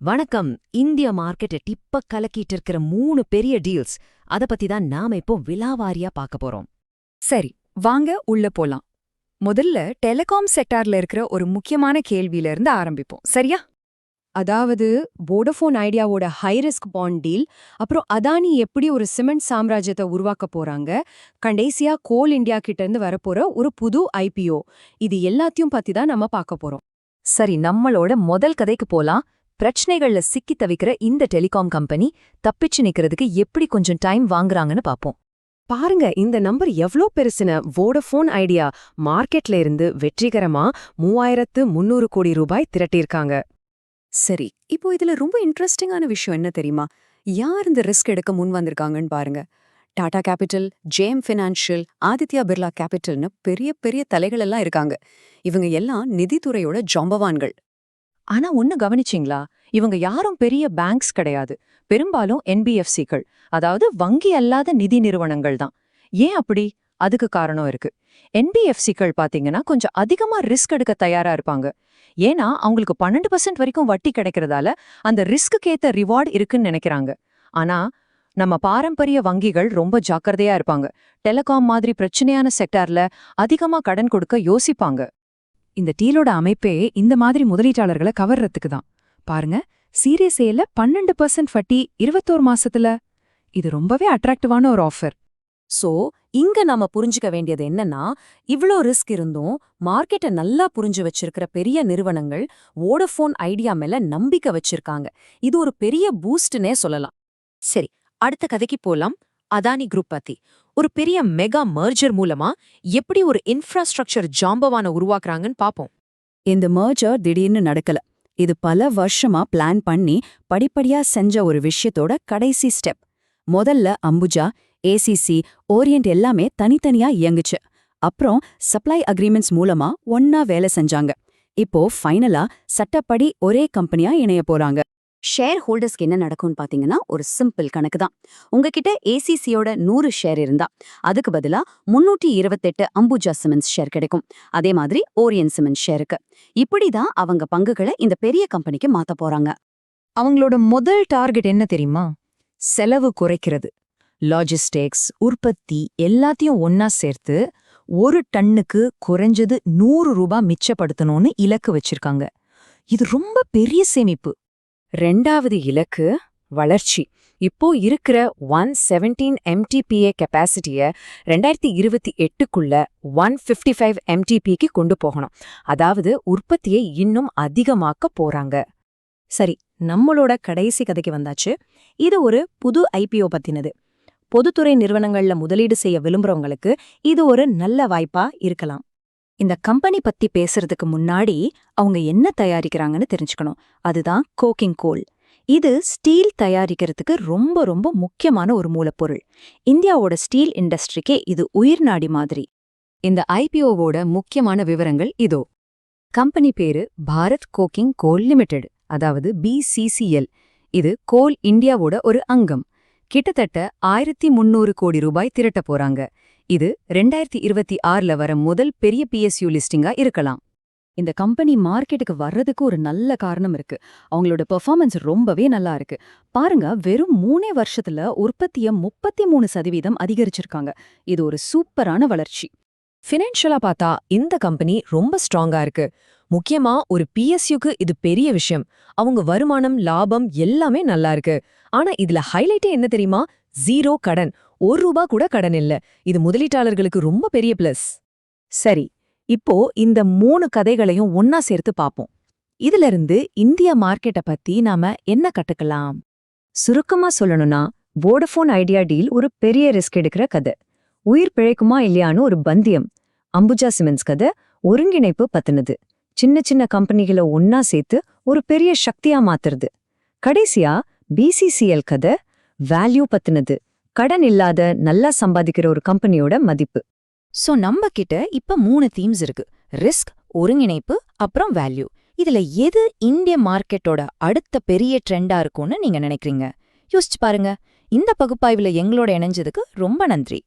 வணக்கம். இந்திய மார்க்கெட்டை டிப்ப கலக்கிட்டு இருக்கிற 3 பெரிய டீல்ஸ் அத பத்தி தான் நாம இப்போ விலாவாரியா பார்க்க போறோம். சரி, வாங்க உள்ள போலாம். முதல்ல டெலிகாம் செக்டார்ல இருக்கிற ஒரு முக்கியமான கேள்வியில இருந்து ஆரம்பிப்போம், சரியா? அதாவது வோடஃபோன் ஐடியாவோட ஹை ரிஸ்க் பாண்ட் டீல், அப்புறம் அதானி எப்படி ஒரு சிமெண்ட் சாம்ராஜ்யத்தை உருவாக்க போறாங்க, கடைசியா கோல் இந்தியா கிட்ட இருந்து வரப்போற ஒரு புது ஐபிஓ, இது எல்லாத்தையும் பத்தி தான் நம்ம பார்க்க போறோம். சரி, நம்மளோட முதல் கதைக்கு போலாம். பிரச்சனைகள்ல சிக்கி தவிக்கிற இந்த டெலிகாம் கம்பெனி தப்பிச்சு நிக்கிறதுக்கு எப்படி கொஞ்சம் டைம் வாங்குறாங்கன்னு பாப்போம். பாருங்க, இந்த நம்பர் எவ்ளோ பெருசுன்னு. வோடஃபோன் ஐடியா மார்க்கெட்ல இருந்து வெற்றிகரமா 3300 கோடி ரூபாய் திரட்டியிருக்காங்க. சரி, இப்போ இதுல ரொம்ப இன்ட்ரெஸ்டிங்கான விஷயம் என்ன தெரியுமா? யார் இந்த ரிஸ்க் எடுக்க முன் வந்திருக்காங்கன்னு பாருங்க. Tata Capital, JM Financial, Aditya Birla கேபிட்டல்னு பெரிய பெரிய தலைகள் எல்லாம் இருக்காங்க. இவங்க எல்லாம் நிதித்துறையோட ஜாம்பவான்கள். ஆனா ஒன்னு கவனிச்சிங்களா, இவங்க யாரும் பெரிய பேங்க்ஸ் கிடையாது. பெரும்பாலும் என்பிஎஃப்சிகள், அதாவது வங்கி அல்லாத நிதி நிறுவனங்கள் தான். ஏன் அப்படி? அதுக்கு காரணம் இருக்கு. என்பிஎஃப்சிகள் பாத்தீங்கன்னா கொஞ்சம் அதிகமா ரிஸ்க் எடுக்க தயாரா இருப்பாங்க. ஏன்னா அவங்களுக்கு 12% வரைக்கும் வட்டி கிடைக்கிறதால அந்த ரிஸ்க்கு ஏத்த ரிவார்டு இருக்குன்னு நினைக்கிறாங்க. ஆனா நம்ம பாரம்பரிய வங்கிகள் ரொம்ப ஜாக்கிரதையா இருப்பாங்க. டெலிகாம் மாதிரி பிரச்சனையான செக்டார்ல அதிகமா கடன் கொடுக்க யோசிப்பாங்க. இந்த டீலோட அமைப்பே இந்த மாதிரி முதலீட்டாளர்களை கவர்றதுக்கு தான். பாருங்க, சீரியஸ் ஏல 12% வட்டி 21 மாசத்துல. இது ரொம்பவே அட்ராக்டிவான ஒரு ஆஃபர். சோ இங்க நாம புரிஞ்சுக்க வேண்டியது என்னன்னா, இவ்ளோ ரிஸ்க் இருந்தும் மார்க்கெட்டை நல்லா புரிஞ்சு வச்சிருக்கிற பெரிய நிறுவனங்கள் வோடஃபோன் ஐடியா மேல நம்பிக்கை வச்சிருக்காங்க. இது ஒரு பெரிய பூஸ்ட்னே சொல்லலாம். சரி, அடுத்த கதைக்கு போலாம். அதானி குரூப் பத்தி. ஒரு பெரிய மெகா மர்ஜர் மூலமா எப்படி ஒரு இன்ஃப்ராஸ்ட்ரக்சர் ஜாம்பவான உருவாக்குறாங்கன்னு பாப்போம். இந்த மர்ஜர் திடீர்னு நடக்கல. இது பல வருஷமா பிளான் பண்ணி படிப்படியா செஞ்ச ஒரு விஷயத்தோட கடைசி ஸ்டெப். முதல்ல அம்புஜா, ஏசிசி, ஓரியன்ட் எல்லாமே தனித்தனியா இயங்குச்சு. அப்புறம் சப்ளை அக்ரிமெண்ட்ஸ் மூலமா ஒன்னா வேலை செஞ்சாங்க. இப்போ ஃபைனலா சட்டப்படி ஒரே கம்பெனியா இணைய போறாங்க. ஷேர் ஹோல்டர்ஸ்க்கு என்ன நடக்கும்னு பாத்தீங்கன்னா ஒரு சிம்பிள் கணக்கு தான். உங்ககிட்ட ஏசிசியோட 100 ஷேர் இருந்தா அதுக்கு பதிலா 328 அம்புஜா சிமெண்ட்ஸ் ஷேர் கிடைக்கும். அதே மாதிரி ஓரியன் சிமெண்ட் ஷேருக்கு. இப்படிதான் அவங்க பங்குகளை இந்த பெரிய கம்பெனிக்கு மாத்த போறாங்க. அவங்களோட முதல் டார்கெட் என்ன தெரியுமா? செலவு குறைக்கிறது. லாஜிஸ்டிக்ஸ், உற்பத்தி எல்லாத்தையும் ஒன்னா சேர்த்து ஒரு டன்னுக்கு குறைஞ்சது 100 ரூபாய் மிச்சப்படுத்தணும்னு இலக்கு வச்சிருக்காங்க. இது ரொம்ப பெரிய சேமிப்பு. ரெண்டாவது இலக்கு வளர்ச்சி. இப்போ இருக்கிற 117 MTPA கெப்பாசிட்டிய 2028க்குள்ள 155 MTPக்கு கொண்டு போகணும். அதாவது உற்பத்தியை இன்னும் அதிகமாக்க போறாங்க. சரி, நம்மளோட கடைசி கதைக்கு வந்தாச்சு. இது ஒரு புது ஐபிஓ பத்தினது. பொதுத்துறை நிறுவனங்கள்ல முதலீடு செய்ய விரும்புறவங்களுக்கு இது ஒரு நல்ல வாய்ப்பா இருக்கலாம். இந்த கம்பெனி பத்தி பேசுறதுக்கு முன்னாடி அவங்க என்ன தயாரிக்கிறாங்கன்னு தெரிஞ்சுக்கணும். அதுதான் கோக்கிங் கோல். இது ஸ்டீல் தயாரிக்கிறதுக்கு ரொம்ப ரொம்ப முக்கியமான ஒரு மூலப்பொருள். இந்தியாவோட ஸ்டீல் இண்டஸ்ட்ரிக்கே இது உயிர்நாடி மாதிரி. இந்த ஐபிஓவோட முக்கியமான விவரங்கள் இதோ. கம்பெனி பேரு பாரத் கோக்கிங் கோல் லிமிடெட், அதாவது BCCL. இது கோல் இந்தியாவோட ஒரு அங்கம். கிட்டத்தட்ட 1300 கோடி ரூபாய் திரட்ட போறாங்க. இது 2026ல வர முதல் பெரிய PSU லிஸ்டிங்கா இருக்கலாம். இந்த கம்பெனி மார்க்கெட்டுக்கு வர்றதுக்கு ஒரு நல்ல காரணம் இருக்கு. அவங்களோட பெர்ஃபார்மன்ஸ் ரொம்பவே நல்லா இருக்கு. பாருங்க, வெறும் 3 வருஷத்துல உற்பத்திய 33% அதிகரிச்சிருக்காங்க. இது ஒரு சூப்பரான வளர்ச்சி. ஃபினான்ஷியலா பார்த்தா இந்த கம்பெனி ரொம்ப ஸ்ட்ராங்கா இருக்கு. முக்கியமா ஒரு PSUக்கு இது பெரிய விஷயம். அவங்க வருமானம், லாபம் எல்லாமே நல்லா இருக்கு. ஆனா இதுல ஹைலைட்டே என்ன தெரியுமா? 0 கடன். 1 ரூபாய் கூட கடன் இல்ல. இது முதலீட்டாளர்களுக்கு ரொம்ப பெரிய பிளஸ். சரி, இப்போ இந்த 3 கதைகளையும் ஒன்னா சேர்த்து பாப்போம். இதுல இருந்து இந்திய மார்க்கெட்டை பத்தி நாம என்ன கட்டுக்கலாம்? சுருக்கமா சொல்லணும்னா, வோடஃபோன் ஐடியா டீல் ஒரு பெரிய ரிஸ்க் எடுக்கிற கதை. உயிர் பிழைக்குமா இல்லையான்னு ஒரு பந்தயம். அம்புஜா சிமெண்ட்ஸ் கதை ஒருங்கிணைப்பு பத்தினது. சின்ன சின்ன கம்பெனிகளை ஒன்னா சேர்த்து ஒரு பெரிய சக்தியா மாத்துறது. கடைசியா BCCL கதை வேல்யூ பத்தினது. கடன் இல்லாத நல்லா சம்பாதிக்கிற ஒரு கம்பெனியோட மதிப்பு. சோ நம்ம கிட்ட இப்ப 3 தீம்ஸ் இருக்கு. ரிஸ்க், ஒருங்கிணைப்பு, அப்புறம் வேல்யூ. இதுல எது இந்திய மார்க்கெட்டோட அடுத்த பெரிய ட்ரெண்டா இருக்கும்னு நீங்க நினைக்கிறீங்க? யோசிச்சு பாருங்க. இந்த பகுப்பாய்வுல எங்களோட இணைஞ்சதுக்கு ரொம்ப நன்றி.